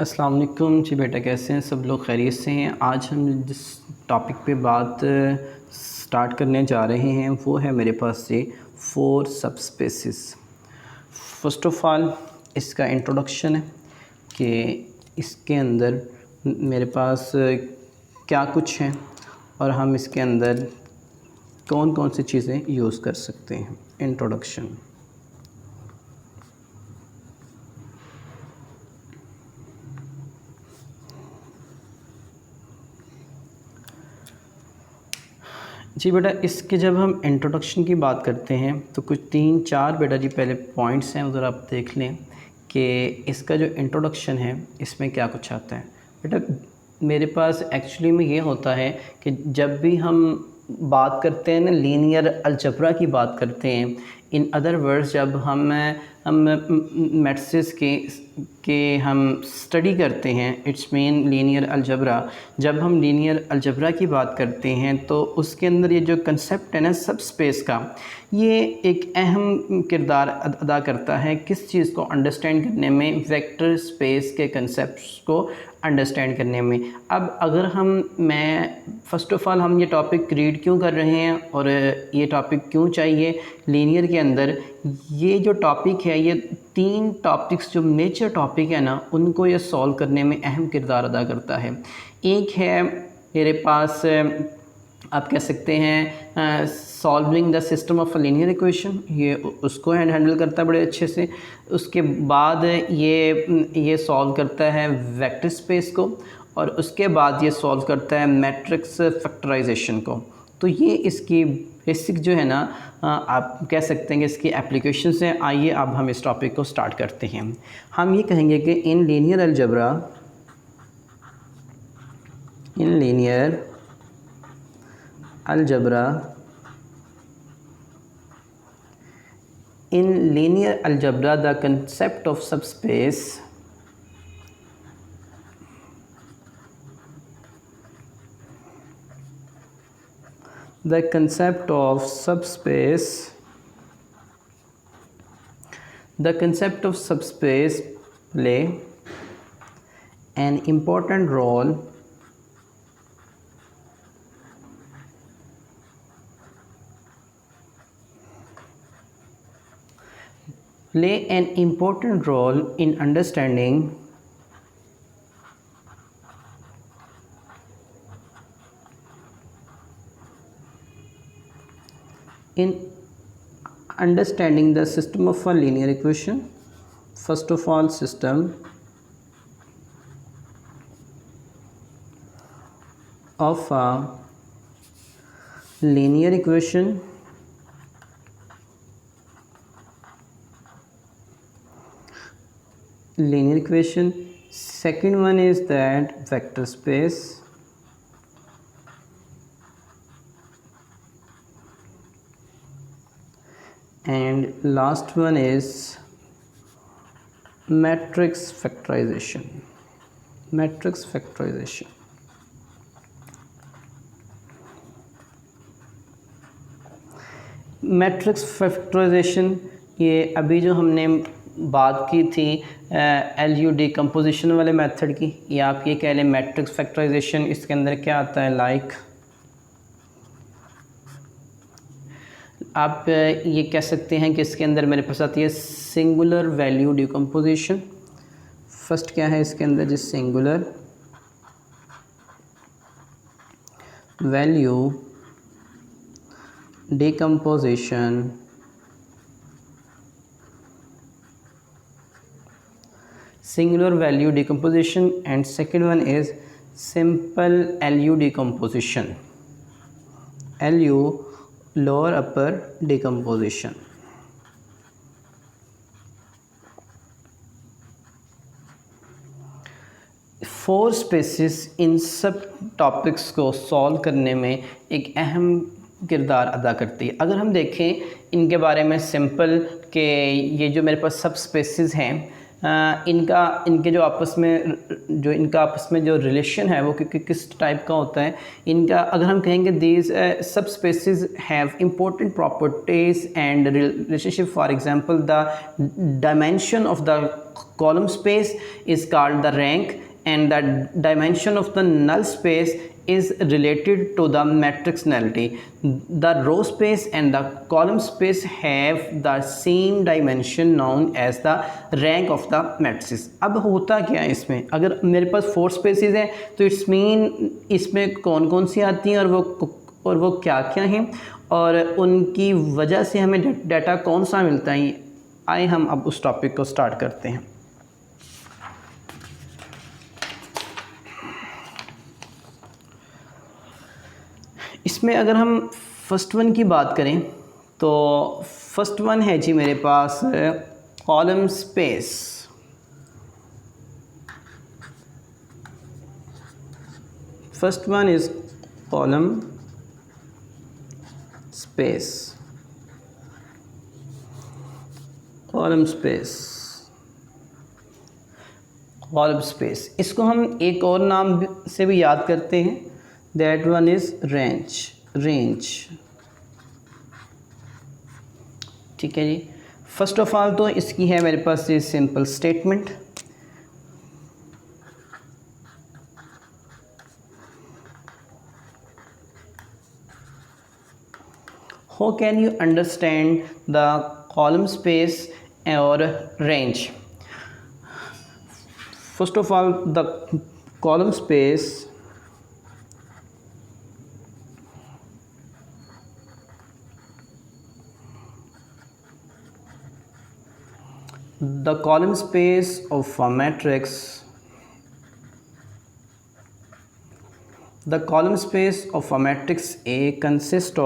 अस्सलाम वालेकुम जी बेटा, कैसे हैं सब लोग? खैरियत से हैं। आज हम जिस टॉपिक पे बात स्टार्ट करने जा रहे हैं वो है मेरे पास से 4 सबस्पेसिस। फ़र्स्ट ऑफ़ ऑल इसका इंट्रोडक्शन है कि इसके अंदर मेरे पास क्या कुछ है और हम इसके अंदर कौन कौन सी चीज़ें यूज़ कर सकते हैं। इंट्रोडक्शन। जी बेटा, इसके जब हम इंट्रोडक्शन की बात करते हैं तो कुछ 3-4 बेटा जी पहले पॉइंट्स हैं, उधर आप देख लें कि इसका जो इंट्रोडक्शन है इसमें क्या कुछ आता है। बेटा मेरे पास एक्चुअली में ये होता है कि जब भी हम बात करते हैं ना, लीनियर अलजब्रा की बात करते हैं, इन अदर वर्ड्स जब हम मैट्रिसेस के हम स्टडी करते हैं, इट्स मीन लीनियर अलजब्रा। जब हम लीनियर अलजब्रा की बात करते हैं तो उसके अंदर ये जो कंसेप्ट है ना सब स्पेस का, ये एक अहम किरदार अदा करता है किस चीज़ को अंडरस्टैंड करने में, वेक्टर स्पेस के कंसेप्ट्स को अंडरस्टैंड करने में। अब अगर मैं फ़र्स्ट ऑफ़ ऑल हम ये टॉपिक रीड क्यों कर रहे हैं और ये टॉपिक क्यों चाहिए लीनियर के अंदर, ये जो टॉपिक है ये 3 टॉपिक्स जो मेजर टॉपिक है ना उनको ये सॉल्व करने में अहम किरदार अदा करता है। एक है मेरे पास आप कह सकते हैं solving the system of a linear equation, ये उसको हैंडल करता है बड़े अच्छे से। उसके बाद ये सॉल्व करता है वेक्टर स्पेस को, और उसके बाद ये सॉल्व करता है मैट्रिक्स फैक्टराइजेशन को। तो ये इसकी बेसिक जो है ना आप कह सकते हैं कि इसकी एप्लीकेशंस हैं। आइए अब हम इस टॉपिक को स्टार्ट करते हैं। हम ये कहेंगे कि in linear अलजब्रा the concept of subspace play an important role in understanding the system of a linear equation. First of all, system of a linear equation. Second one is that vector space. And last one is matrix factorization. Matrix factorization, ये अभी जो हमने बात की थी LU decomposition वाले method की, ये आप ये कह लें मैट्रिक्स फैक्टराइजेशन। इसके अंदर क्या आता है, लाइक आप ये कह सकते हैं कि इसके अंदर मेरे पास आती है सिंगुलर वैल्यू डिकम्पोजिशन। फर्स्ट क्या है इसके अंदर, जिस singular value decomposition, and second one is simple LU decomposition, LU lower upper decomposition। Four spaces इन सब टॉपिक्स को सॉल्व करने में एक अहम किरदार अदा करती है। अगर हम देखें इनके बारे में सिंपल के ये जो मेरे पास सब स्पेसिस हैं इनके जो आपस में जो रिलेशन है वो किस टाइप का होता है। इनका अगर हम कहेंगे दीज सब spaces have important properties and relationship, for example the dimension of the column space is called the rank, and the dimension of the null space is related to the matrix nullity. The row space and the column space have the same dimension known as the rank of the matrices. अब होता क्या है इसमें, अगर मेरे पास 4 spaces हैं तो इट्स मीन इसमें कौन कौन सी आती हैं और वो क्या क्या हैं और उनकी वजह से हमें डाटा कौन सा मिलता है। आए हम अब उस टॉपिक को स्टार्ट करते हैं। इसमें अगर हम फर्स्ट वन की बात करें तो फर्स्ट वन है जी मेरे पास column space. First one is column space. Column space, column space, इसको हम एक और नाम से भी याद करते हैं, दैट वन इज रेंज। ठीक है जी। फर्स्ट ऑफ ऑल तो इसकी है मेरे पास ये simple statement. How can you understand the column space और range? First of all the column space of a matrix, the column space of a matrix A consists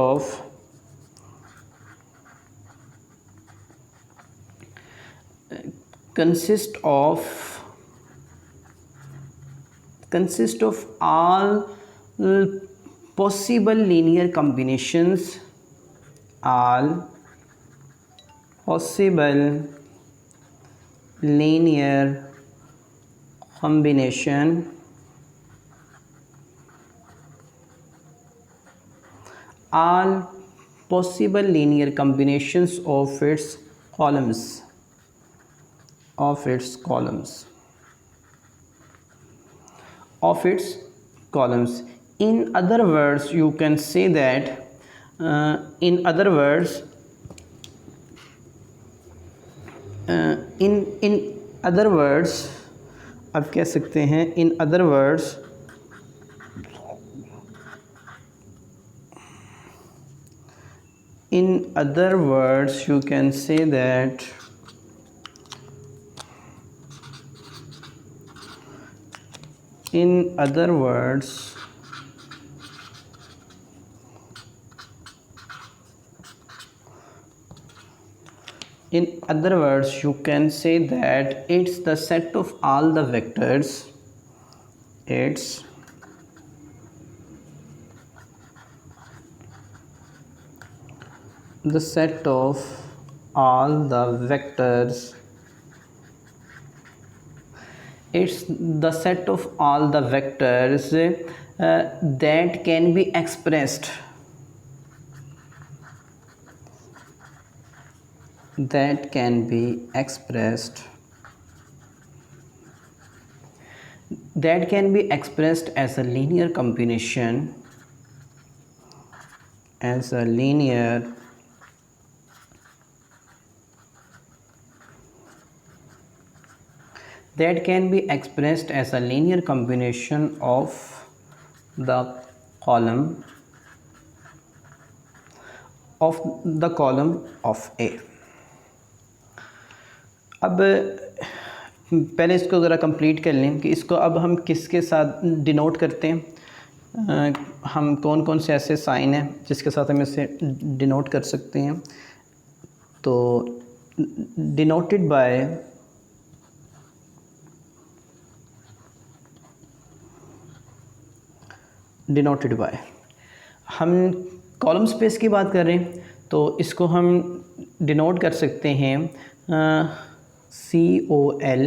of all possible linear combinations, all possible linear combination all possible linear combinations of its columns, in other words you can say that in other words आप कह सकते हैं in other words you can say that in other words you can say that it's the set of all the vectors, it's the set of all the vectors, it's the set of all the vectors that can be expressed as a linear combination, of the column of A। अब पहले इसको ज़रा complete कर लें कि इसको अब हम किसके साथ डिनोट करते हैं। हम कौन कौन से ऐसे साइन हैं जिसके साथ हम इसे डिनोट कर सकते हैं। तो डिनोटेड बाय हम कॉलम स्पेस की बात कर रहे हैं तो इसको हम डिनोट कर सकते हैं COL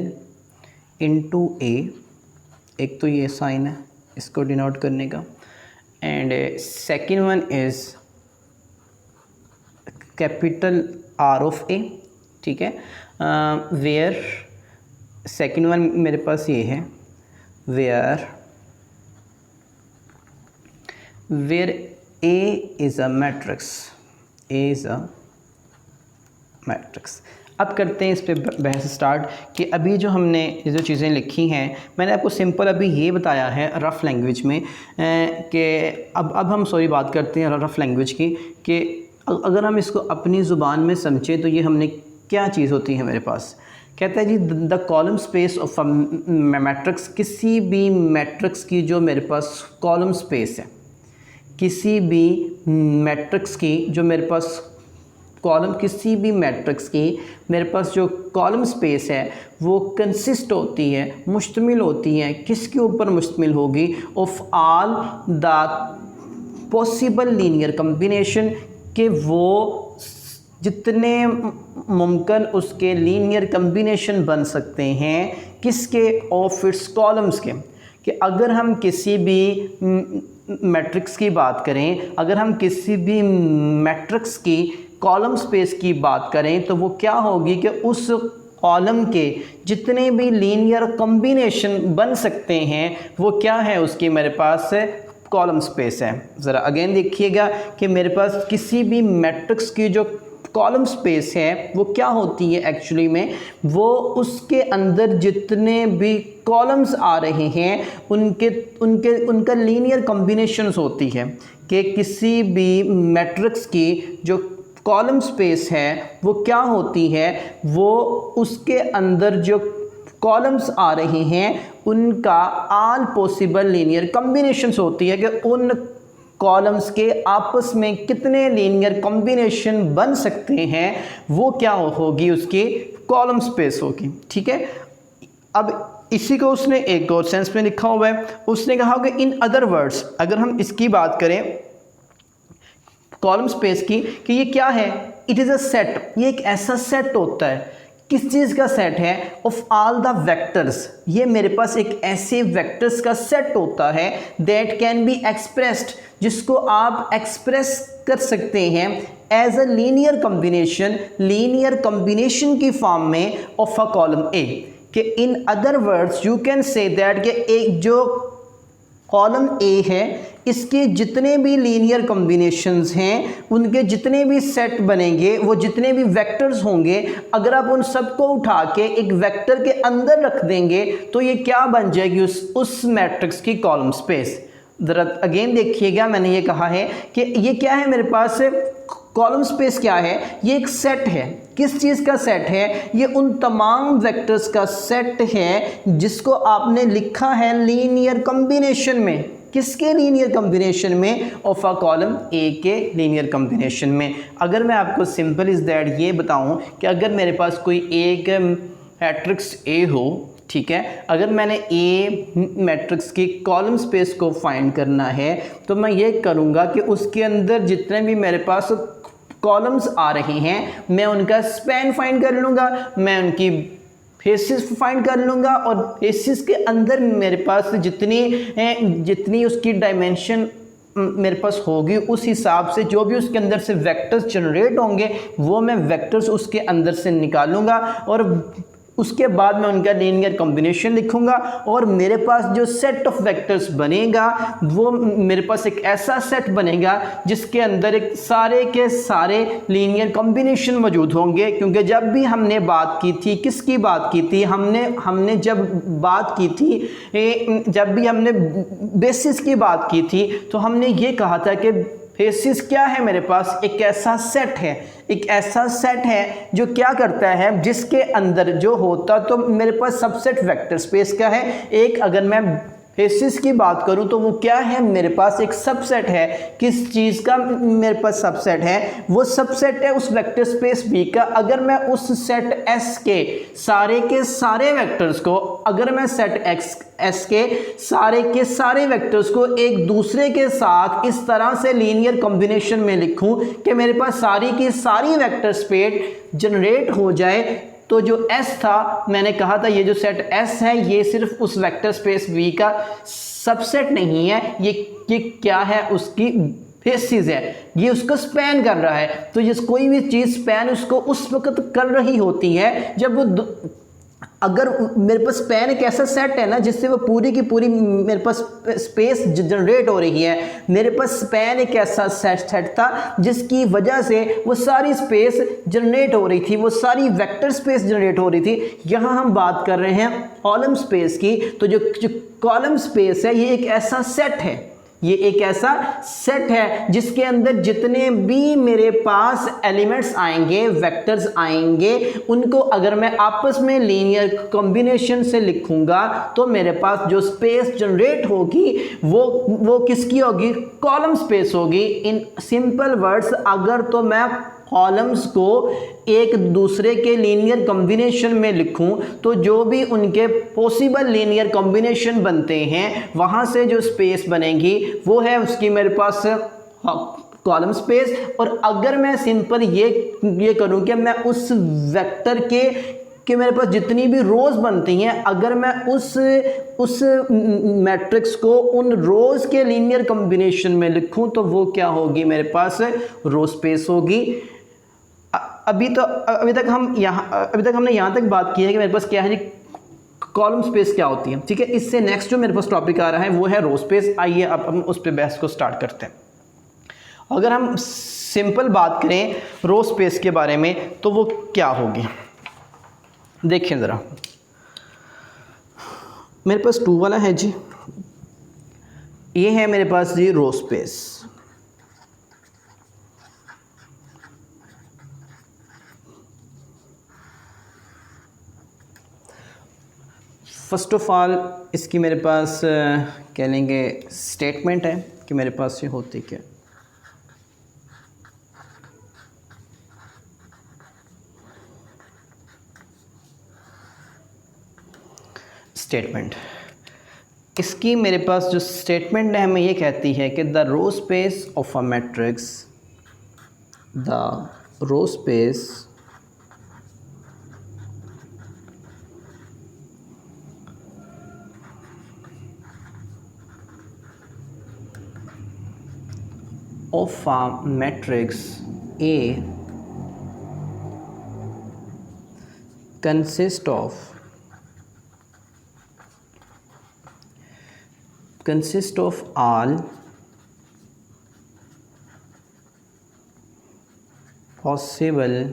इंटू A, एक तो ये साइन है इसको डिनोट करने का, and second one is capital R of A, ठीक है। वेयर सेकेंड वन मेरे पास ये है, where A is a matrix, A is a matrix. अब करते हैं इस पे बहस स्टार्ट कि अभी जो हमने ये जो चीज़ें लिखी हैं, मैंने आपको सिंपल अभी ये बताया है रफ़ लैंग्वेज में कि अब हम बात करते हैं रफ़ लैंग्वेज की, कि अगर हम इसको अपनी ज़ुबान में समझें तो ये हमने क्या चीज़ होती है मेरे पास। कहता है जी the column space of a matrix, किसी भी मैट्रिक्स की जो मेरे पास कॉलम स्पेस है, किसी भी मैट्रिक्स की जो मेरे पास कॉलम, किसी भी मैट्रिक्स की मेरे पास जो कॉलम स्पेस है वो कंसिस्ट होती है, मुश्तमिल होती है, किसके ऊपर मुश्तमिल होगी, of all the possible linear combination, कि वो जितने मुमकिन उसके लीनियर कम्बिनेशन बन सकते हैं, किसके, ऑफ इट्स कॉलम्स के। कि अगर हम किसी भी मैट्रिक्स की बात करें, अगर हम किसी भी मैट्रिक्स की कॉलम स्पेस की बात करें तो वो क्या होगी कि उस कॉलम के जितने भी लीनियर कॉम्बिनेशन बन सकते हैं वो क्या है, उसकी मेरे पास कॉलम स्पेस है। ज़रा अगेन देखिएगा कि मेरे पास किसी भी मैट्रिक्स की जो कॉलम स्पेस है वो क्या होती है एक्चुअली में, वो उसके अंदर जितने भी कॉलम्स आ रहे हैं उनका लीनियर कॉम्बिनेशंस होती है। कि किसी भी मैट्रिक्स की जो कॉलम स्पेस है वो क्या होती है, वो उसके अंदर जो कॉलम्स आ रहे हैं उनका ऑल पॉसिबल लीनियर कॉम्बिनेशंस होती है, कि उन कॉलम्स के आपस में कितने लीनियर कॉम्बिनेशन बन सकते हैं, वो क्या होगी, उसकी कॉलम स्पेस होगी। ठीक है। अब इसी को उसने एक और सेंस में लिखा हुआ है, उसने कहा कि इन अदर वर्ड्स, अगर हम इसकी बात करें कॉलम स्पेस की, कि ये क्या है, इट इज़ अ सेट, ये एक ऐसा सेट होता है। किस चीज़ का सेट है, ऑफ ऑल द वेक्टर्स, ये मेरे पास एक ऐसे वेक्टर्स का सेट होता है दैट कैन बी एक्सप्रेस्ड, जिसको आप एक्सप्रेस कर सकते हैं as a linear combination, linear combination की फॉर्म में ऑफ अ कॉलम ए। कि in other words you can say that कि एक जो कॉलम ए है इसके जितने भी लीनियर कॉम्बिनेशंस हैं, उनके जितने भी सेट बनेंगे, वो जितने भी वेक्टर्स होंगे, अगर आप उन सबको उठा के एक वेक्टर के अंदर रख देंगे तो ये क्या बन जाएगी, उस मैट्रिक्स की कॉलम स्पेस। ज़रा अगेन देखिएगा, मैंने ये कहा है कि ये क्या है मेरे पास, कॉलम स्पेस क्या है, ये एक सेट है। किस चीज़ का सेट है, ये उन तमाम वेक्टर्स का सेट है जिसको आपने लिखा है लीनियर कॉम्बिनेशन में। किसके लीनियर कॉम्बिनेशन में, ऑफ अ कॉलम ए के लीनियर कॉम्बिनेशन में। अगर मैं आपको सिंपल इज़ दैट ये बताऊं कि अगर मेरे पास कोई एक मैट्रिक्स ए हो, ठीक है, अगर मैंने ए मैट्रिक्स की कॉलम स्पेस को फाइंड करना है तो मैं ये करूँगा कि उसके अंदर जितने भी मेरे पास कॉलम्स आ रहे हैं मैं उनका स्पैन फाइंड कर लूँगा, मैं उनकी फेसिस फाइंड कर लूँगा, और फेसिस के अंदर मेरे पास जितनी उसकी डायमेंशन मेरे पास होगी उस हिसाब से जो भी उसके अंदर से वेक्टर्स जनरेट होंगे वो मैं वेक्टर्स उसके अंदर से निकालूंगा, और उसके बाद मैं उनका लीनियर कॉम्बिनेशन लिखूंगा, और मेरे पास जो सेट ऑफ वेक्टर्स बनेगा वो मेरे पास एक ऐसा सेट बनेगा जिसके अंदर एक सारे के सारे लीनियर कॉम्बिनेशन मौजूद होंगे। क्योंकि जब भी हमने बात की थी, किसकी बात की थी, हमने जब बात की थी, जब भी हमने बेसिस की बात की थी तो हमने ये कहा था कि बेसिस क्या है, मेरे पास एक ऐसा सेट है, एक ऐसा सेट है जो क्या करता है, जिसके अंदर जो होता, तो मेरे पास सबसेट वेक्टर स्पेस का है एक। अगर मैं बेसिस की बात करूं तो वो क्या है, मेरे पास एक सबसेट है। किस चीज़ का मेरे पास सबसेट है, वो सबसेट है उस वेक्टर स्पेस बी का। अगर मैं उस सेट एस के सारे वेक्टर्स को, अगर मैं सेट एस के सारे वेक्टर्स को एक दूसरे के साथ इस तरह से लीनियर कॉम्बिनेशन में लिखूं कि मेरे पास सारी की सारी वेक्टर स्पेस जनरेट हो जाए, तो जो S था, मैंने कहा था ये जो सेट S है ये सिर्फ उस वेक्टर स्पेस V का सबसेट नहीं है, ये क्या है, उसकी बेसिस है, ये उसको स्पैन कर रहा है। तो जिस कोई भी चीज़ स्पैन उसको उस वक्त कर रही होती है जब वो अगर मेरे पास स्पैन एक ऐसा सेट है ना जिससे वो पूरी की पूरी मेरे पास स्पेस जनरेट हो रही है। मेरे पास स्पैन एक ऐसा सेट था जिसकी वजह से वो सारी स्पेस जनरेट हो रही थी, वो सारी वेक्टर स्पेस जनरेट हो रही थी। यहाँ हम बात कर रहे हैं कॉलम स्पेस की। तो जो कॉलम स्पेस है ये एक ऐसा सेट है, ये एक ऐसा सेट है जिसके अंदर जितने भी मेरे पास एलिमेंट्स आएंगे, वेक्टर्स आएंगे, उनको अगर मैं आपस में लीनियर कॉम्बिनेशन से लिखूंगा तो मेरे पास जो स्पेस जनरेट होगी वो किसकी होगी, कॉलम स्पेस होगी। इन सिंपल वर्ड्स अगर तो मैं कॉलम्स को एक दूसरे के लीनियर कॉम्बिनेशन में लिखूं तो जो भी उनके पॉसिबल लीनियर कॉम्बिनेशन बनते हैं वहां से जो स्पेस बनेगी वो है उसकी मेरे पास कॉलम स्पेस। और अगर मैं सिंपल ये करूं कि मैं उस वेक्टर के मेरे पास जितनी भी रोज बनती हैं, अगर मैं उस मैट्रिक्स को उन रोज के लीनियर कॉम्बिनेशन में लिखूं तो वो क्या होगी, मेरे पास रो स्पेस होगी। अभी तक हमने यहाँ तक बात की है कि मेरे पास क्या है जी, कॉलम स्पेस क्या होती है। ठीक है, इससे नेक्स्ट जो मेरे पास टॉपिक आ रहा है वो है रो स्पेस। आइए अब हम उस पर बहस को स्टार्ट करते हैं। अगर हम सिंपल बात करें रो स्पेस के बारे में तो वो क्या होगी, देखिए ज़रा। मेरे पास 2 वाला है जी, ये है मेरे पास जी row space. First of all इसकी मेरे पास कह लेंगे स्टेटमेंट है कि मेरे पास ये होती क्या। स्टेटमेंट, इसकी मेरे पास जो स्टेटमेंट है हमें ये कहती है कि the row space of a matrix, the row space of a matrix A consists of all possible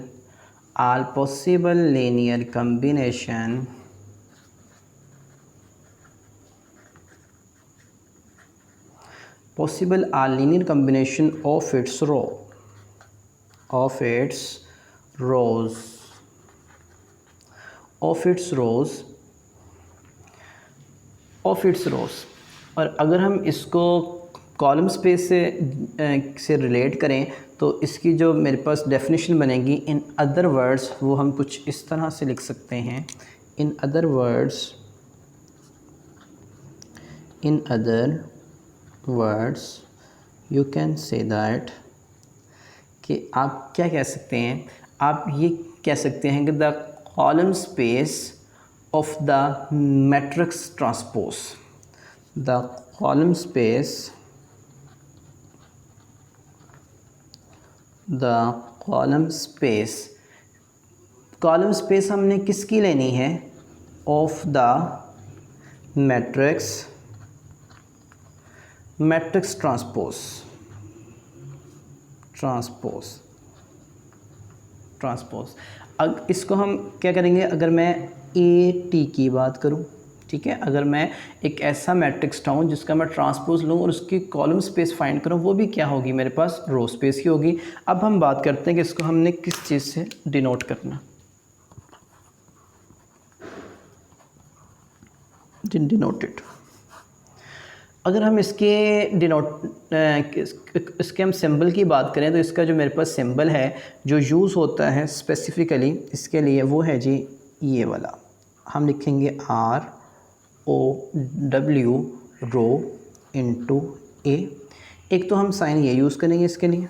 linear combination of its rows। और अगर हम इसको कॉलम स्पेस से रिलेट करें तो इसकी जो मेरे पास डेफिनेशन बनेगी, इन अदर वर्ड्स वो हम कुछ इस तरह से लिख सकते हैं। इन other words you can say that, कि आप क्या कह सकते हैं, आप ये कह सकते हैं कि the column space of the matrix transpose, the column space हमने किसकी लेनी है, ऑफ द मैट्रिक्स ट्रांसपोज। अब इसको हम क्या करेंगे, अगर मैं ए टी की बात करूं, ठीक है, अगर मैं एक ऐसा मैट्रिक्स टाउन जिसका मैं ट्रांसपोज लूँ और उसकी कॉलम स्पेस फाइंड करूँ, वो भी क्या होगी, मेरे पास रो स्पेस ही होगी। अब हम बात करते हैं कि इसको हमने किस चीज़ से डिनोट करना, डिनोटेड। अगर हम इसके इसके हम सिंबल की बात करें तो इसका जो मेरे पास सिंबल है जो यूज़ होता है स्पेसिफ़िकली इसके लिए वो है जी ये वाला। हम लिखेंगे ROW रो इंटू ए। एक तो हम साइन ये यूज़ करेंगे इसके लिए,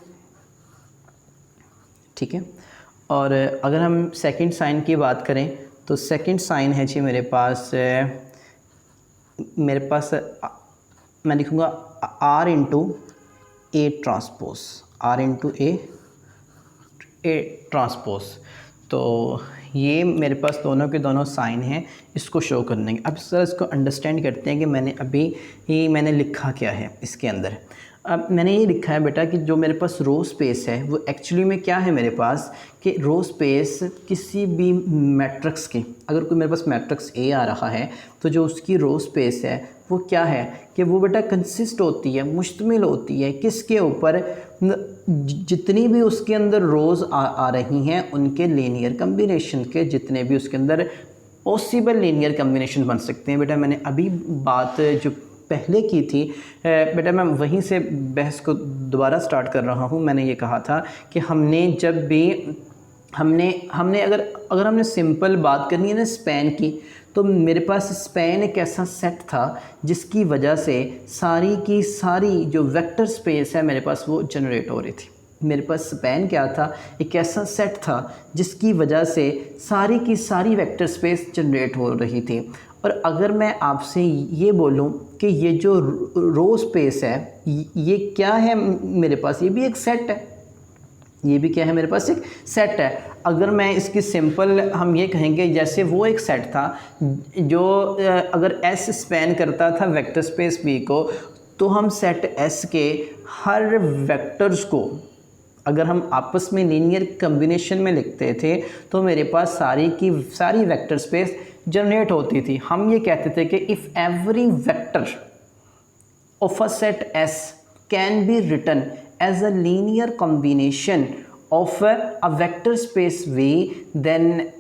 ठीक है, और अगर हम सेकंड साइन की बात करें तो सेकंड साइन है जी मेरे पास मैं लिखूँगा R into A transpose, R into A transpose. तो ये मेरे पास दोनों के दोनों साइन हैं, इसको शो करने के। अब सर इसको अंडरस्टैंड करते हैं कि मैंने लिखा क्या है इसके अंदर। अब मैंने ये लिखा है बेटा कि जो मेरे पास रो स्पेस है वो एक्चुअली में क्या है मेरे पास, कि रो स्पेस किसी भी मैट्रिक्स की, अगर कोई मेरे पास मैट्रिक्स ए आ रहा है तो जो उसकी रो स्पेस है वो क्या है कि वो बेटा कंसिस्ट होती है, मुश्तमिल होती है किसके ऊपर, जितनी भी उसके अंदर रोज़ आ रही हैं उनके लीनियर कम्बिनेशन के, जितने भी उसके अंदर पॉसिबल लीनियर कम्बिनेशन बन सकते हैं। बेटा मैंने अभी बात जो पहले की थी बेटा, मैं वहीं से बहस को दोबारा स्टार्ट कर रहा हूँ। मैंने ये कहा था कि हमने जब भी हमने अगर हमने सिंपल बात करनी है ना स्पैन की, तो मेरे पास स्पैन एक ऐसा सेट था जिसकी वजह से सारी की सारी जो वेक्टर स्पेस है मेरे पास वो जनरेट हो रही थी। मेरे पास स्पैन क्या था, एक ऐसा सेट था जिसकी वजह से सारी की सारी वेक्टर स्पेस जनरेट हो रही थी। और अगर मैं आपसे ये बोलूं कि ये जो रो स्पेस है ये क्या है मेरे पास, ये भी एक सेट है, ये भी क्या है मेरे पास, एक सेट है। अगर मैं इसकी सिंपल हम ये कहेंगे जैसे वो एक सेट था जो अगर एस स्पैन करता था वेक्टर स्पेस वी को, तो हम सेट एस के हर वेक्टर्स को अगर हम आपस में लीनियर कम्बिनेशन में लिखते थे तो मेरे पास सारी की सारी वेक्टर स्पेस जनरेट होती थी। हम ये कहते थे कि if every vector of a set S can be written as a linear combination of a vector space V, then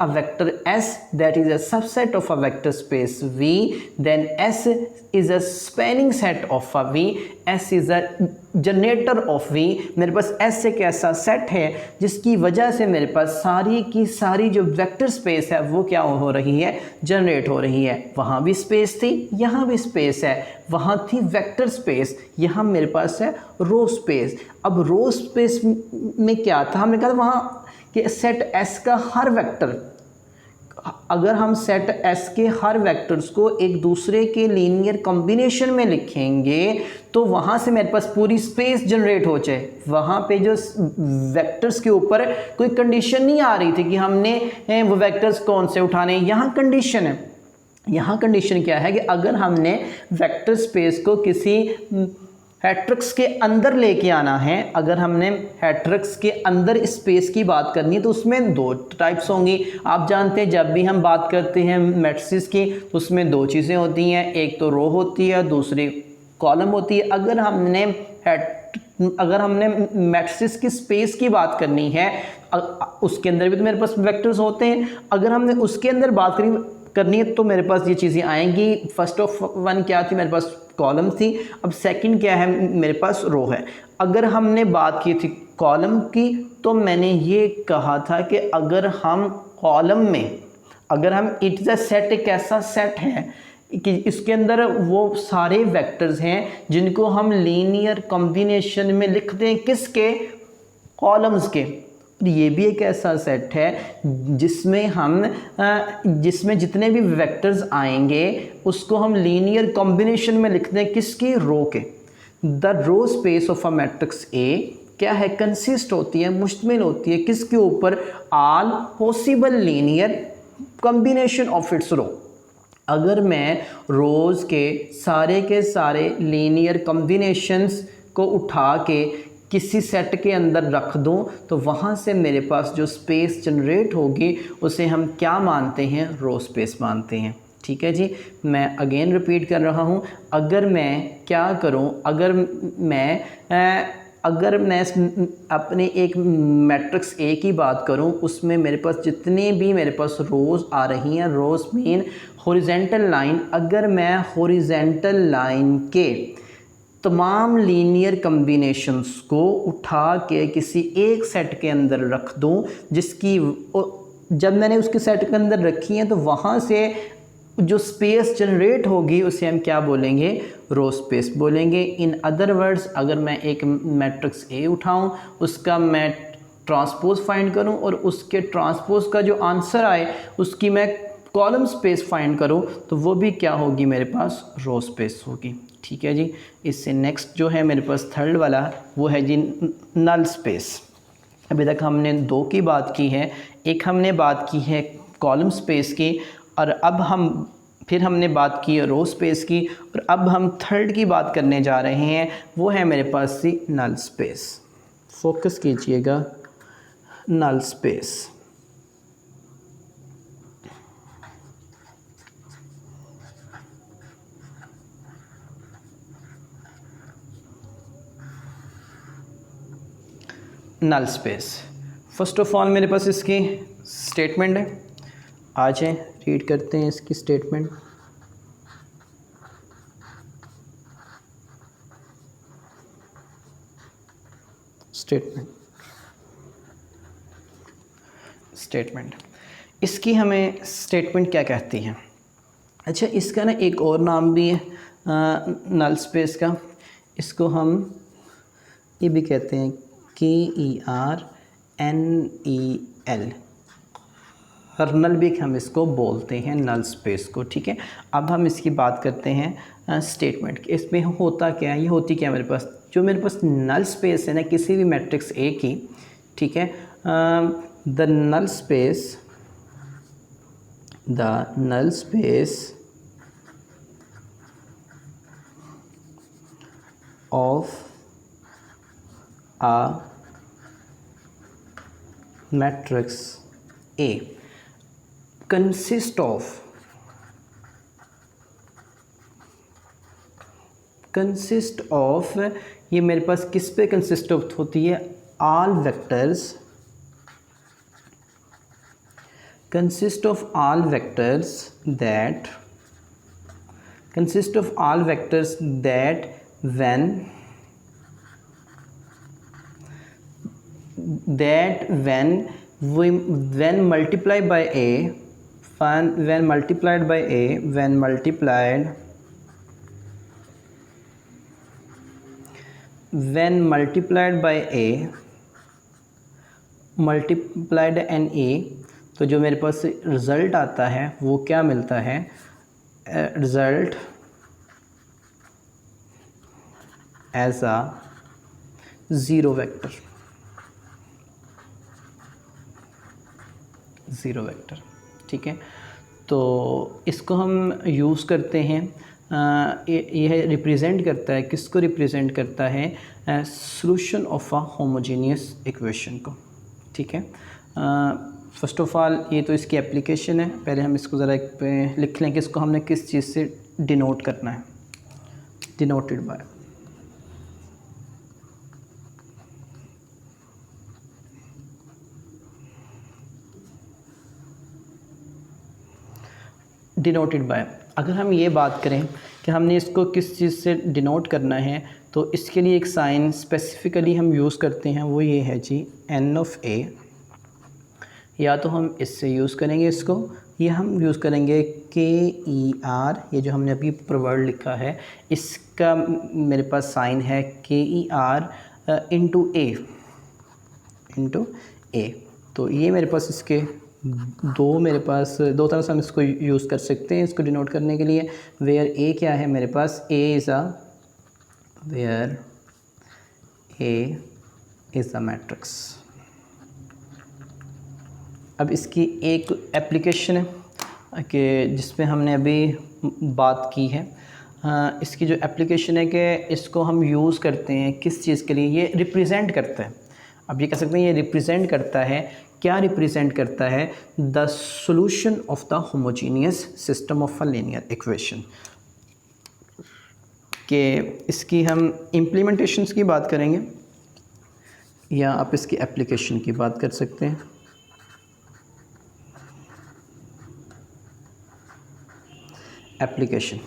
a vector S that is a subset of a vector space V, then S is a spanning set of a V, S is a generator off V। मेरे पास S एक ऐसा set है जिसकी वजह से मेरे पास सारी की सारी जो वेक्टर स्पेस है वो क्या हो रही है, जनरेट हो रही है। वहाँ भी स्पेस थी, यहाँ भी स्पेस है, वहाँ थी वेक्टर स्पेस, यहाँ मेरे पास है रो स्पेस। अब रो स्पेस में क्या था, हमने कहा वहाँ कि सेट S का हर वेक्टर, अगर हम सेट S के हर वेक्टर्स को एक दूसरे के लीनियर कॉम्बिनेशन में लिखेंगे तो वहाँ से मेरे पास पूरी स्पेस जनरेट हो जाए। वहाँ पे जो वेक्टर्स के ऊपर कोई कंडीशन नहीं आ रही थी कि हमने वो वेक्टर्स कौन से उठाने, यहाँ कंडीशन है। यहाँ कंडीशन क्या है कि अगर हमने वेक्टर स्पेस को किसी हैट्रिक्स के अंदर लेके आना है, अगर हमने हैट्रिक्स के अंदर स्पेस की बात करनी है तो उसमें दो टाइप्स होंगी। आप जानते हैं जब भी हम बात करते हैं मैट्रिसेस की तो उसमें दो चीज़ें होती हैं, एक तो रो होती है, दूसरी कॉलम होती है। अगर हमने मैट्रिसेस की स्पेस की बात करनी है, उसके अंदर भी तो मेरे पास वेक्टर्स होते हैं, अगर हमने उसके अंदर बात करनी है तो मेरे पास ये चीज़ें आएंगी। फर्स्ट ऑफ वन क्या थी, मेरे पास कॉलम थी। अब सेकंड क्या है, मेरे पास रो है। अगर हमने बात की थी कॉलम की तो मैंने ये कहा था कि अगर हम कॉलम में, अगर हम इट इज़ अ सेट, एक ऐसा सेट है कि इसके अंदर वो सारे वेक्टर्स हैं जिनको हम लीनियर कॉम्बिनेशन में लिखते हैं, किसके, कॉलम्स के। ये भी एक ऐसा सेट है जिसमें जितने भी वेक्टर्स आएंगे उसको हम लीनियर कॉम्बिनेशन में लिखते हैं, किसकी, रो के। The row space of a matrix A क्या है, कंसिस्ट होती है, मुश्तमिल होती है किसके ऊपर, all possible linear combination of its row. अगर मैं रोज़ के सारे लीनियर कॉम्बिनेशंस को उठा के किसी सेट के अंदर रख दूं तो वहाँ से मेरे पास जो स्पेस जनरेट होगी उसे हम क्या मानते हैं, रो स्पेस मानते हैं। ठीक है जी, मैं अगेन रिपीट कर रहा हूँ। अगर मैं क्या करूँ, अगर मैं अपने एक मैट्रिक्स ए की बात करूं, उसमें मेरे पास जितने भी मेरे पास रोज़ आ रही हैं, रोज़ मीन हॉरिजॉन्टल लाइन, अगर मैं हॉरिजॉन्टल लाइन के तमाम लीनियर कम्बिनेशंस को उठा के किसी एक सेट के अंदर रख दूं, जिसकी जब मैंने उसके सेट के अंदर रखी हैं तो वहाँ से जो स्पेस जनरेट होगी उसे हम क्या बोलेंगे, रो स्पेस बोलेंगे। इन अदर वर्ड्स, अगर मैं एक मैट्रिक्स ए उठाऊं, उसका मैं ट्रांसपोज फाइंड करूं और उसके ट्रांसपोज का जो आंसर आए उसकी मैं कॉलम स्पेस फाइंड करूं, तो वो भी क्या होगी, मेरे पास रो स्पेस होगी। ठीक है जी। इससे नेक्स्ट जो है मेरे पास थर्ड वाला वो है जी नल स्पेस। अभी तक हमने दो की बात की है, एक हमने बात की है कॉलम स्पेस की, और अब हमने बात की है रो स्पेस की, और अब हम थर्ड की बात करने जा रहे हैं, वो है मेरे पास सी नल स्पेस। फोकस कीजिएगा, null space. Null space, first of all मेरे पास इसकी स्टेटमेंट है, आ जाए रीड करते हैं इसकी स्टेटमेंट। स्टेटमेंट इसकी हमें स्टेटमेंट क्या कहती है। अच्छा, इसका ना एक और नाम भी है नल स्पेस का, इसको हम ये भी कहते हैं KERNEL, कर्नल भी हम इसको बोलते हैं नल स्पेस को। ठीक है, अब हम इसकी बात करते हैं स्टेटमेंट की। इसमें होता क्या है, ये होती क्या मेरे पास, जो मेरे पास नल स्पेस है ना किसी भी मैट्रिक्स ए की, ठीक है, the null space of a matrix A consist of ये मेरे पास किस पे कंसिस्ट ऑफ होती है, all vectors consist of all vectors that when multiplied by A, when multiplied by A multiplied n A, तो जो मेरे पास रिज़ल्ट आता है वो क्या मिलता है, result as a zero vector. ठीक है, तो इसको हम यूज़ करते हैं, यह रिप्रेजेंट करता है, किसको रिप्रेजेंट करता है, solution of a homogeneous equation को। ठीक है, फर्स्ट ऑफ ऑल ये तो इसकी एप्लीकेशन है, पहले हम इसको ज़रा एक पे लिख लें कि इसको हमने किस चीज़ से डिनोट करना है, डिनोटेड बाय अगर हम ये बात करें कि हमने इसको किस चीज़ से डिनोट करना है, तो इसके लिए एक साइन स्पेसिफ़िकली हम यूज़ करते हैं, वो ये है जी n ऑफ a, या तो हम इससे यूज़ करेंगे इसको, या हम यूज़ करेंगे KER, ये जो हमने अभी वर्ड लिखा है इसका मेरे पास साइन है KER इंटू A। तो ये मेरे पास इसके दो तरह से हम इसको यूज़ कर सकते हैं इसको डिनोट करने के लिए। वेयर ए क्या है मेरे पास, where A is a matrix. अब इसकी एक एप्लीकेशन है कि जिसमें हमने अभी बात की है, इसकी जो एप्लीकेशन है कि इसको हम यूज़ करते हैं किस चीज़ के लिए, ये रिप्रेजेंट करता है, अब ये कह सकते हैं ये रिप्रेजेंट करता है, क्या रिप्रेजेंट करता है, the solution of the homogeneous system of a linear equation. कि इसकी हम इम्प्लीमेंटेशंस की बात करेंगे या आप इसकी एप्लीकेशन की बात कर सकते हैं। एप्लीकेशन,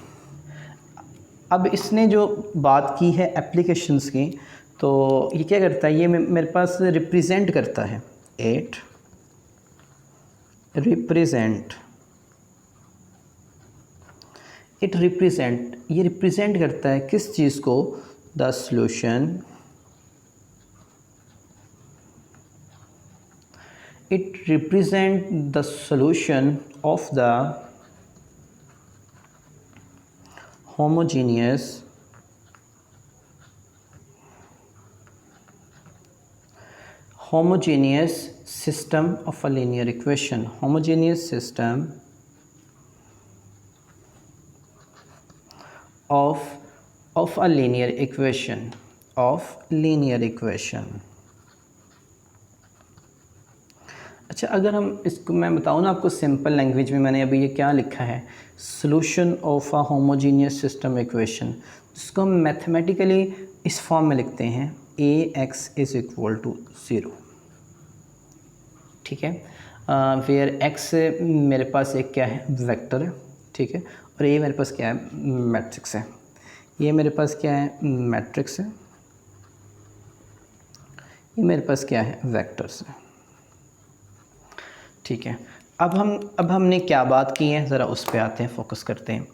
अब इसने जो बात की है एप्लीकेशंस की, तो ये क्या करता है, ये मेरे पास रिप्रेजेंट करता है, ये रिप्रेजेंट करता है किस चीज़ को, the solution it represent the solution of the homogeneous system of a linear equation. Homogeneous system of a linear equation. अच्छा, अगर हम इसको मैं बताऊँ ना आपको सिंपल लैंग्वेज में, मैंने अभी ये क्या लिखा है, solution of a homogeneous system equation, जिसको हम मैथमेटिकली इस फॉर्म में लिखते हैं ax इज़ इक्वल टू 0, ठीक है। वेयर x मेरे पास एक क्या है, वेक्टर है, ठीक है, और ये मेरे पास क्या है, मैट्रिक्स है। ये मेरे पास क्या है, मैट्रिक्स है, ये मेरे पास क्या है, वेक्टर्स है, ठीक है। अब हमने क्या बात की है, ज़रा उस पे आते हैं, फोकस करते हैं।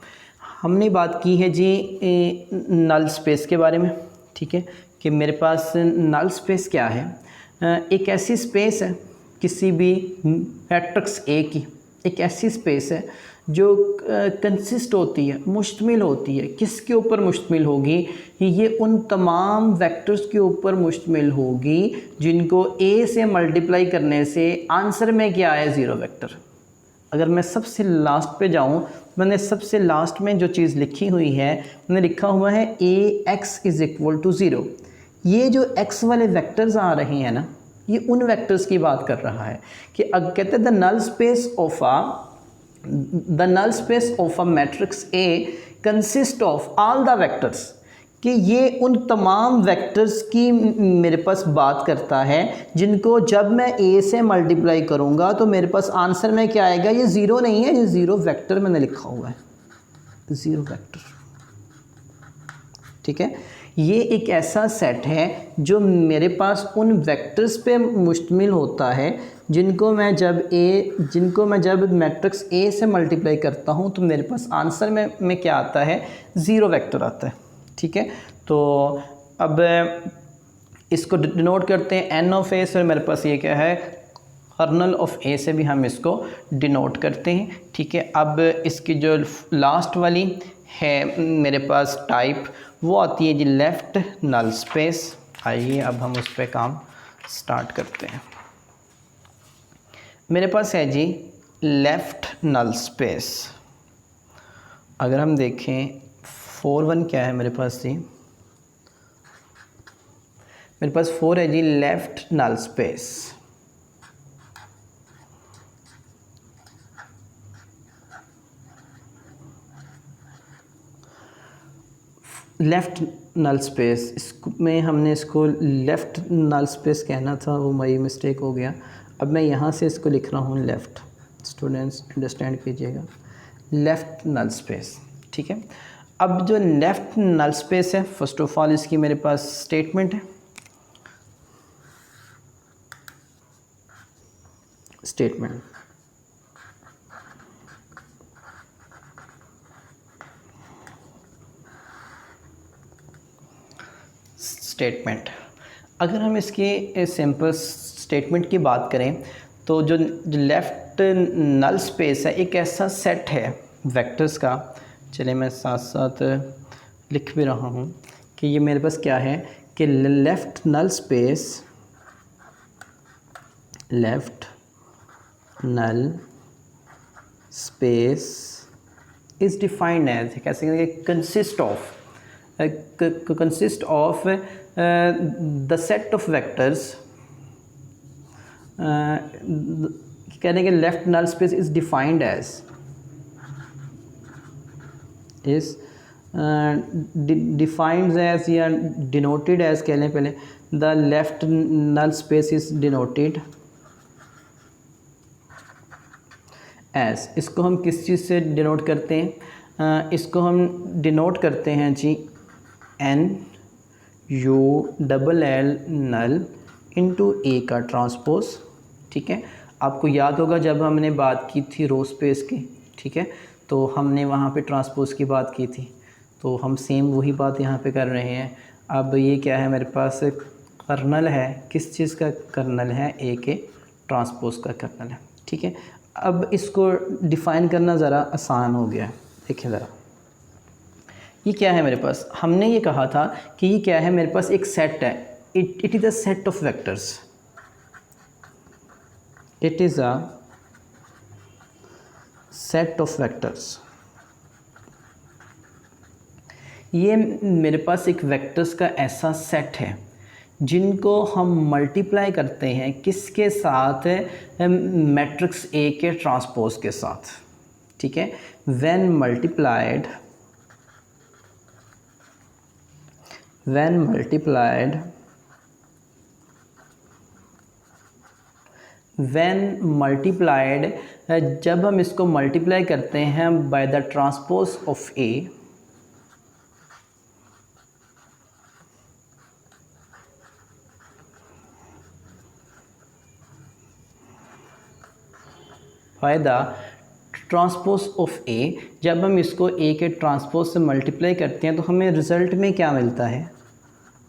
हमने बात की है जी नल स्पेस के बारे में, ठीक है, कि मेरे पास नल स्पेस क्या है, एक ऐसी स्पेस है किसी भी मैट्रिक्स ए की, एक ऐसी स्पेस है जो कंसिस्ट होती है, मुश्तमिल होती है, किसके ऊपर मुश्तमिल होगी, ये उन तमाम वेक्टर्स के ऊपर मुश्तमिल होगी जिनको ए से मल्टीप्लाई करने से आंसर में क्या आया, ज़ीरो वेक्टर। अगर मैं सबसे लास्ट पे जाऊँ, मैंने सबसे लास्ट में जो चीज़ लिखी हुई है, मैंने लिखा हुआ है ax इज़ इक्वल टू 0। ये जो x वाले वेक्टर्स आ रहे हैं ना, ये उन वेक्टर्स की बात कर रहा है कि अब कहते हैं the null space of a matrix A consist of all the vectors, कि ये उन तमाम वेक्टर्स की मेरे पास बात करता है जिनको जब मैं A से मल्टीप्लाई करूँगा तो मेरे पास आंसर में क्या आएगा, ये ज़ीरो नहीं है, ये ज़ीरो वेक्टर मैंने लिखा हुआ है, ज़ीरो वेक्टर, ठीक है। ये एक ऐसा सेट है जो मेरे पास उन वेक्टर्स पे मुश्तमिल होता है जिनको मैं जब मैट्रिक्स A से मल्टीप्लाई करता हूँ तो मेरे पास आंसर में क्या आता है, ज़ीरो वेक्टर आता है, ठीक है। तो अब इसको डिनोट करते हैं n ऑफ A से, मेरे पास ये क्या है, कर्नल ऑफ A से भी हम इसको डिनोट करते हैं, ठीक है। अब इसकी जो लास्ट वाली है मेरे पास टाइप, वो आती है जी लेफ़्ट नल स्पेस। आइए अब हम उस पर काम स्टार्ट करते हैं। मेरे पास है जी लेफ़्ट नल स्पेस। अगर हम देखें 4 1 क्या है मेरे पास जी, मेरे पास 4 है जी left null space. Left null space, इसमें हमने इसको लेफ़्ट नल स्पेस कहना था, वो मेरी मिस्टेक हो गया। अब मैं यहाँ से इसको लिख रहा हूँ लेफ़्ट, स्टूडेंट्स अंडरस्टैंड कीजिएगा, लेफ़्ट नल स्पेस, ठीक है। अब जो लेफ़्ट नल स्पेस है, फर्स्ट ऑफ ऑल इसकी मेरे पास स्टेटमेंट है, स्टेटमेंट। अगर हम इसके सिंपल स्टेटमेंट की बात करें तो जो लेफ़्ट नल स्पेस है एक ऐसा सेट है वेक्टर्स का, चलिए मैं साथ साथ लिख भी रहा हूँ कि ये मेरे पास क्या है कि left null space is defined as, कैसे कहेंगे, consist of the set of vectors, कहने के left null space is defined as, defined as या डिनोटेड एज कह लें पहले, the left null space is denoted as. इसको हम किस चीज़ से डिनोट करते हैं, इसको हम डिनोट करते हैं जी NULL नल इंटू A का ट्रांसपोज, ठीक है। आपको याद होगा जब हमने बात की थी रो स्पेस की, ठीक है, तो हमने वहाँ पे ट्रांसपोज की बात की थी, तो हम सेम वही बात यहाँ पे कर रहे हैं। अब ये क्या है, मेरे पास कर्नल है, किस चीज़ का कर्नल है, A के ट्रांसपोज का कर्नल है। ठीक है, अब इसको डिफ़ाइन करना ज़रा आसान हो गया है। देखिए ज़रा, ये क्या है मेरे पास, हमने ये कहा था कि ये क्या है, मेरे पास एक सेट है, it is a set of vectors, it is a set of vectors. ये मेरे पास एक वेक्टर्स का ऐसा सेट है जिनको हम मल्टीप्लाई करते हैं किसके साथ, मैट्रिक्स ए के ट्रांसपोज के साथ। ठीक है, व्हेन मल्टीप्लाइड जब हम इसको मल्टीप्लाई करते हैं by the transpose of A, by the transpose of A, जब हम इसको ए के ट्रांसपोज से मल्टीप्लाई करते हैं तो हमें रिज़ल्ट में क्या मिलता है,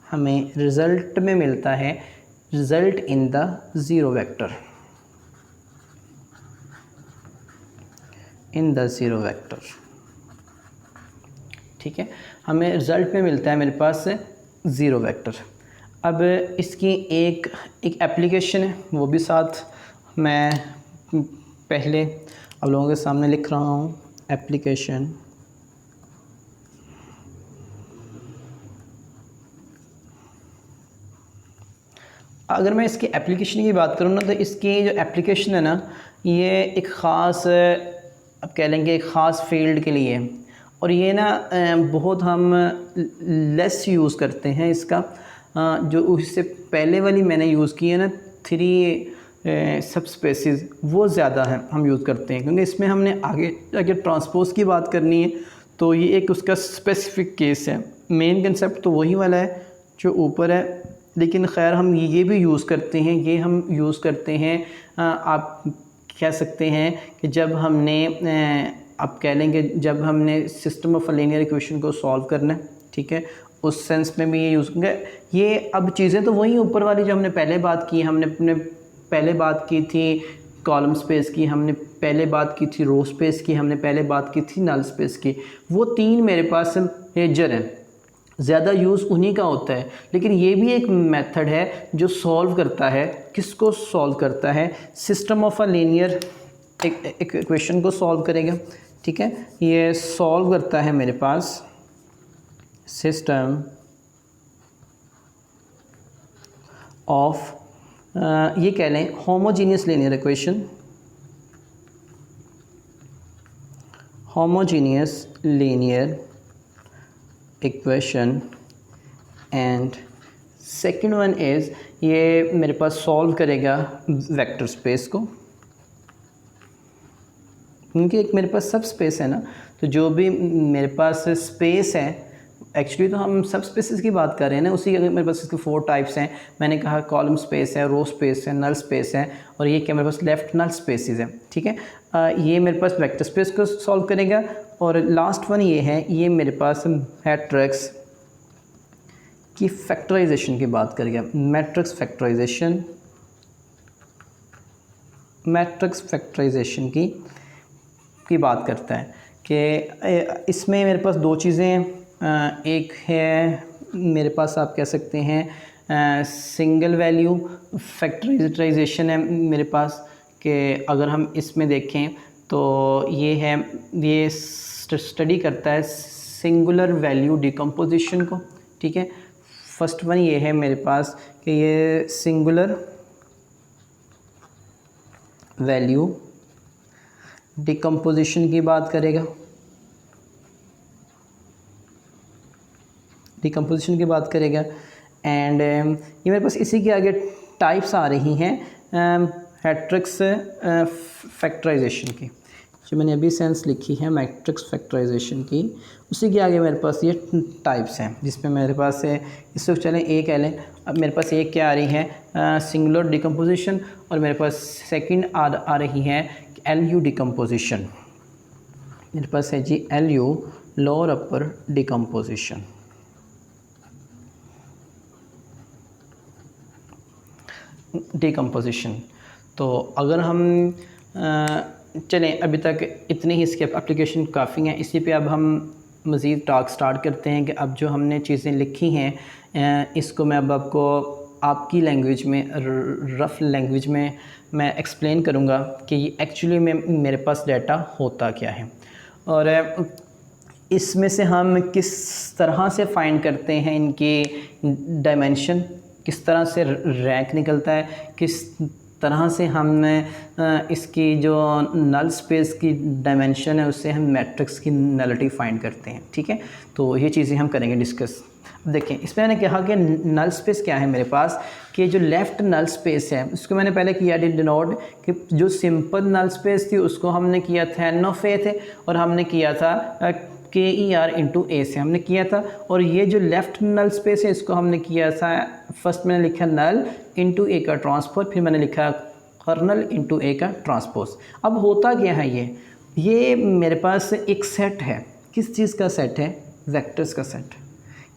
हमें रिज़ल्ट में मिलता है result in the zero vector, in the zero vector. ठीक है, हमें रिज़ल्ट में मिलता है मेरे पास ज़ीरो वेक्टर। अब इसकी एक एप्लीकेशन है, वो भी साथ मैं पहले आप लोगों के सामने लिख रहा हूँ। एप्लीकेशन, अगर मैं इसकी एप्लीकेशन की बात करूँ ना, तो इसकी जो एप्लीकेशन है ना, ये एक ख़ास अब कह लेंगे एक ख़ास फील्ड के लिए, और ये ना बहुत हम लेस यूज़ करते हैं इसका। जो उससे पहले वाली मैंने यूज़ की है ना, 3 सब स्पेसिस, वो ज़्यादा है हम यूज़ करते हैं, क्योंकि इसमें हमने आगे अगर ट्रांसपोज की बात करनी है तो ये एक उसका स्पेसिफ़िक केस है। मेन कंसेप्ट तो वही वाला है जो ऊपर है, लेकिन ख़ैर हम ये भी यूज़ करते हैं, ये हम यूज़ करते हैं आप कह सकते हैं कि जब हमने आप कह लेंगे जब हमने सिस्टम ऑफ लीनियर इक्वेशन को सॉल्व करना है। ठीक है, उस सेंस में भी ये यूज़ करेंगे। ये अब चीज़ें तो वही ऊपर वाली जो हमने पहले बात की, हमने अपने पहले बात की थी कॉलम स्पेस की, हमने पहले बात की थी रो स्पेस की, हमने पहले बात की थी नल स्पेस की। वो 3 मेरे पास मेजर हैं, ज़्यादा यूज़ उन्हीं का होता है। लेकिन ये भी एक मेथड है जो सॉल्व करता है, किसको सॉल्व करता है, सिस्टम ऑफ अ लीनियर एक इक्वेशन को सॉल्व करेगा। ठीक है, ये सॉल्व करता है मेरे पास सिस्टम ऑफ ये कह लें homogeneous linear equation, homogeneous linear equation. And second one is, ये मेरे पास सॉल्व करेगा वेक्टर स्पेस को, क्योंकि एक मेरे पास सब स्पेस है ना, तो जो भी मेरे पास स्पेस है, एक्चुअली तो हम सब स्पेसेस की बात कर रहे हैं ना, उसी के मेरे पास इसके 4 टाइप्स हैं। मैंने कहा कॉलम स्पेस है, रो स्पेस है, नल स्पेस है, और ये क्या मेरे पास लेफ्ट नल स्पेसेस है। ठीक है, ये मेरे पास वेक्टर स्पेस को सॉल्व करेगा। और लास्ट वन ये है, ये मेरे पास मैट्रिक्स की फैक्टराइजेशन की बात करेगा। मैट्रिक्स फैक्टराइजेशन की बात करता है कि इसमें मेरे पास 2 चीज़ें हैं। एक है मेरे पास आप कह सकते हैं सिंगल वैल्यू फैक्टराइजेशन है मेरे पास, कि अगर हम इसमें देखें तो ये है, ये स्टडी करता है सिंगुलर वैल्यू डिकम्पोजिशन को। ठीक है, फर्स्ट वन ये है मेरे पास कि ये सिंगुलर वैल्यू डिकम्पोजिशन की बात करेगा, डिकम्पोजिशन की बात करेगा। एंड ये मेरे पास इसी के आगे टाइप्स आ रही हैं मैट्रिक्स फैक्टराइजेशन की, जो मैंने अभी सेंस लिखी है मैट्रिक्स फैक्टराइजेशन की, उसी के आगे मेरे पास ये टाइप्स हैं, जिसमें मेरे पास इससे चलें ए कह लें। अब मेरे पास एक क्या आ रही है सिंगुलर डिकम्पोजिशन, और मेरे पास सेकंड आ रही है एलयू डिकम्पोजिशन। मेरे पास है जी एलयू लोअर अपर डिकम्पोजिशन। तो अगर हम चलें, अभी तक इतनी ही इसके एप्लीकेशन काफ़ी हैं। इसी पे अब हम मज़ीद टॉक स्टार्ट करते हैं कि अब जो हमने चीज़ें लिखी हैं इसको मैं अब आपको आपकी लैंग्वेज में, रफ़ लैंग्वेज में मैं एक्सप्लेन करूँगा कि ये एक्चुअली में मेरे पास डाटा होता क्या है और इसमें से हम किस तरह से फाइंड करते हैं इनके डायमेंशन, किस तरह से रैंक निकलता है, किस तरह से हम इसकी जो नल स्पेस की डायमेंशन है उससे हम मैट्रिक्स की नलिटी फाइंड करते हैं। ठीक है, तो ये चीज़ें हम करेंगे डिस्कस। देखें, इसमें मैंने कहा कि नल स्पेस क्या है मेरे पास, कि जो लेफ़्ट नल स्पेस है उसको मैंने पहले किया डिनोट कि जो सिंपल नल स्पेस थी उसको हमने किया था एन ऑफ ए थे और हमने किया था के ई आर इंटू ए से हमने किया था। और ये जो लेफ़्ट नल स्पेस है इसको हमने किया था, फर्स्ट मैंने लिखा नल इंटू ए का ट्रांसपोज, फिर मैंने लिखा कर्नल इंटू ए का ट्रांसपोज। अब होता क्या है, ये मेरे पास एक सेट है। किस चीज़ का सेट है? वेक्टर्स का सेट।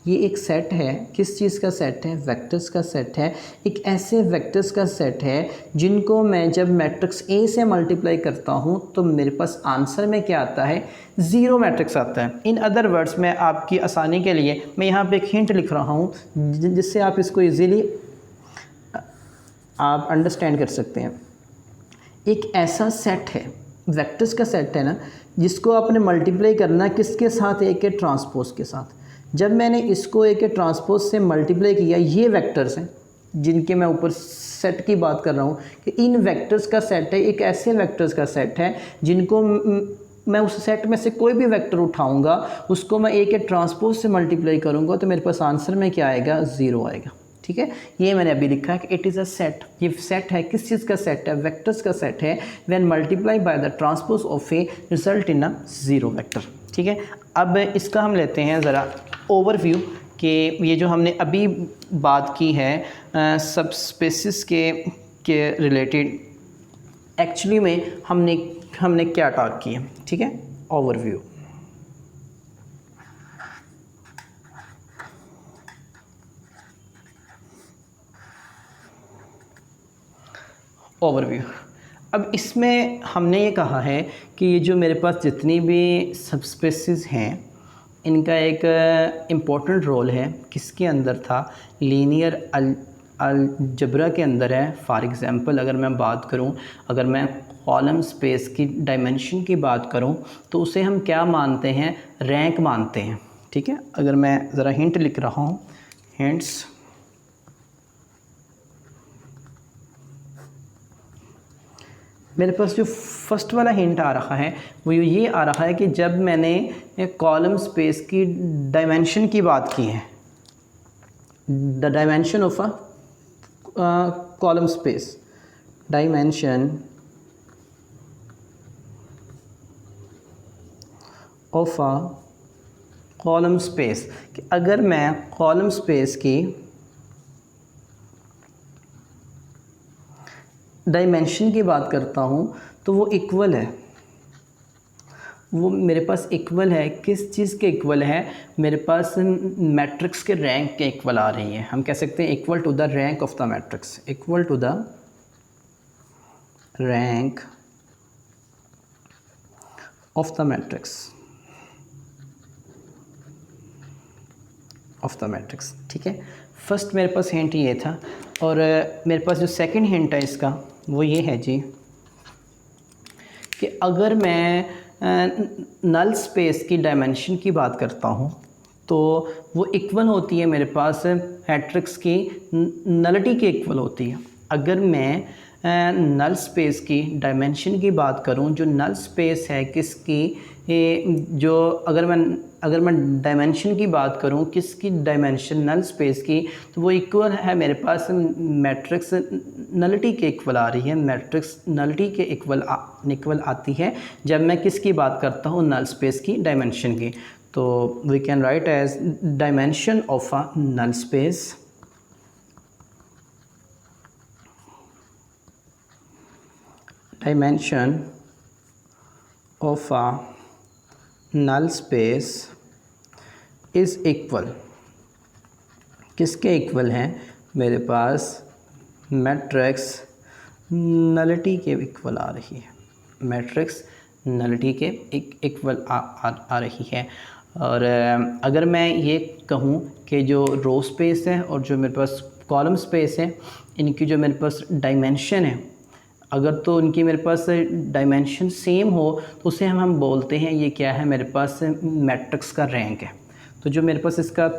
ये एक सेट है, किस चीज़ का सेट है? वेक्टर्स का सेट है। एक ऐसे वेक्टर्स का सेट है जिनको मैं जब मैट्रिक्स ए से मल्टीप्लाई करता हूँ तो मेरे पास आंसर में क्या आता है? ज़ीरो मैट्रिक्स आता है। इन अदर वर्ड्स में आपकी आसानी के लिए मैं यहाँ पे एक हिंट लिख रहा हूँ जिससे आप इसको ईज़िली आप अंडरस्टैंड कर सकते हैं। एक ऐसा सेट है, वेक्टर्स का सेट है ना, जिसको आपने मल्टीप्लाई करना किसके साथ? ए के ट्रांसपोज के साथ। जब मैंने इसको ए के ट्रांसपोज से मल्टीप्लाई किया, ये वेक्टर्स हैं जिनके मैं ऊपर सेट की बात कर रहा हूँ कि इन वेक्टर्स का सेट है, एक ऐसे वेक्टर्स का सेट है जिनको मैं उस सेट में से कोई भी वेक्टर उठाऊंगा उसको मैं ए के ट्रांसपोज से मल्टीप्लाई करूँगा तो मेरे पास आंसर में क्या आएगा? ज़ीरो आएगा। ठीक है, ये मैंने अभी लिखा है कि इट इज़ अ सेट। ये सेट है, किस चीज़ का सेट है? वेक्टर्स का सेट है। When multiply by the transpose of a result in a zero vector. ठीक है, अब इसका हम लेते हैं ज़रा ओवरव्यू कि ये जो हमने अभी बात की है सब स्पेसिस के रिलेटेड एक्चुअली में हमने क्या टॉक किया। ठीक है, ओवरव्यू। ओवरव्यू। अब इसमें हमने ये कहा है कि ये जो मेरे पास जितनी भी सबस्पेसिस हैं इनका एक इम्पोर्टेंट रोल है, किसके अंदर था? लीनियर अलजेब्रा के अंदर है। फॉर एग्ज़ाम्पल अगर मैं बात करूं, अगर मैं कॉलम स्पेस की डायमेंशन की बात करूं तो उसे हम क्या मानते हैं? रैंक मानते हैं। ठीक है, अगर मैं ज़रा हिंट लिख रहा हूं, हिंट्स। मेरे पास जो फर्स्ट वाला हिंट आ रहा है वो ये आ रहा है कि जब मैंने एक कॉलम स्पेस की डायमेंशन की बात की है, the dimension of a column space, dimension of a column space, कि अगर मैं कॉलम स्पेस की डायमेंशन की बात करता हूँ तो वो इक्वल है, वो मेरे पास इक्वल है। किस चीज़ के इक्वल है? मेरे पास मैट्रिक्स के रैंक के इक्वल आ रही है। हम कह सकते हैं equal to the rank of the matrix, equal to the rank of the matrix, of the matrix. ठीक है, फर्स्ट मेरे पास हिंट ये था और मेरे पास जो सेकंड हिंट है इसका वो ये है जी कि अगर मैं नल स्पेस की डायमेंशन की बात करता हूँ तो वो इक्वल होती है मेरे पास मैट्रिक्स की नलिटी के इक्वल होती है। अगर मैं नल स्पेस की डायमेंशन की बात करूं, जो नल स्पेस है किसकी, जो अगर मैं डायमेंशन की बात करूं, किसकी डायमेंशन? नल स्पेस की, तो वो इक्वल है मेरे पास मैट्रिक्स नलिटी के इक्वल आ रही है। मैट्रिक्स नलिटी के इक्वल आती है जब मैं किसकी बात करता हूं? नल स्पेस की डायमेंशन की। तो we can write as dimension of a null space dimension of a null space is equal, किसके इक्वल हैं? मेरे पास मैट्रिक्स नलिटी के इक्वल आ रही है, मैट्रिक्स नलिटी के इक्वल आ रही है। और अगर मैं ये कहूँ कि जो रो स्पेस है और जो मेरे पास कॉलम स्पेस है, इनकी जो मेरे पास डायमेंशन है, अगर तो इनकी मेरे पास डायमेंशन सेम हो तो उसे हम बोलते हैं ये क्या है, मेरे पास मैट्रिक्स का रैंक है। तो जो मेरे पास इसका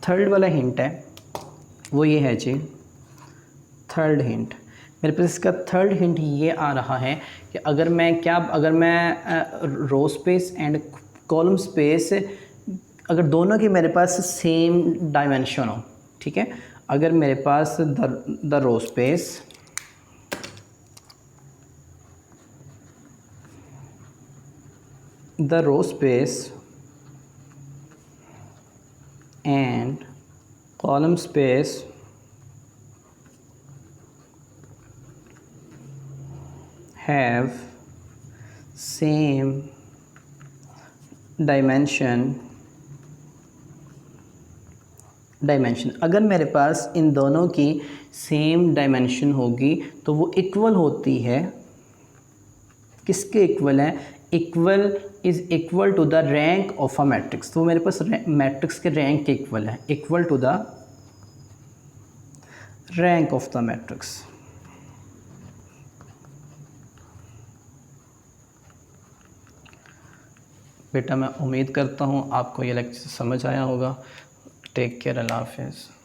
थर्ड वाला हिंट है वो ये है जी, थर्ड हिंट। मेरे पास इसका थर्ड हिंट ये आ रहा है कि अगर मैं row space and column space अगर दोनों की मेरे पास सेम डायमेंशन हो, ठीक है, अगर मेरे पास the row space and column space have same dimension, अगर मेरे पास इन दोनों की सेम डायमेंशन होगी तो वो इक्वल होती है, किसके इक्वल है, is equal to the rank of a matrix. तो मेरे पास मैट्रिक्स के रैंक के इक्वल है, equal to the rank of the matrix. बेटा मैं उम्मीद करता हूँ आपको ये लेक्चर समझ आया होगा। टेक केयर, अल्लाह हाफिज़।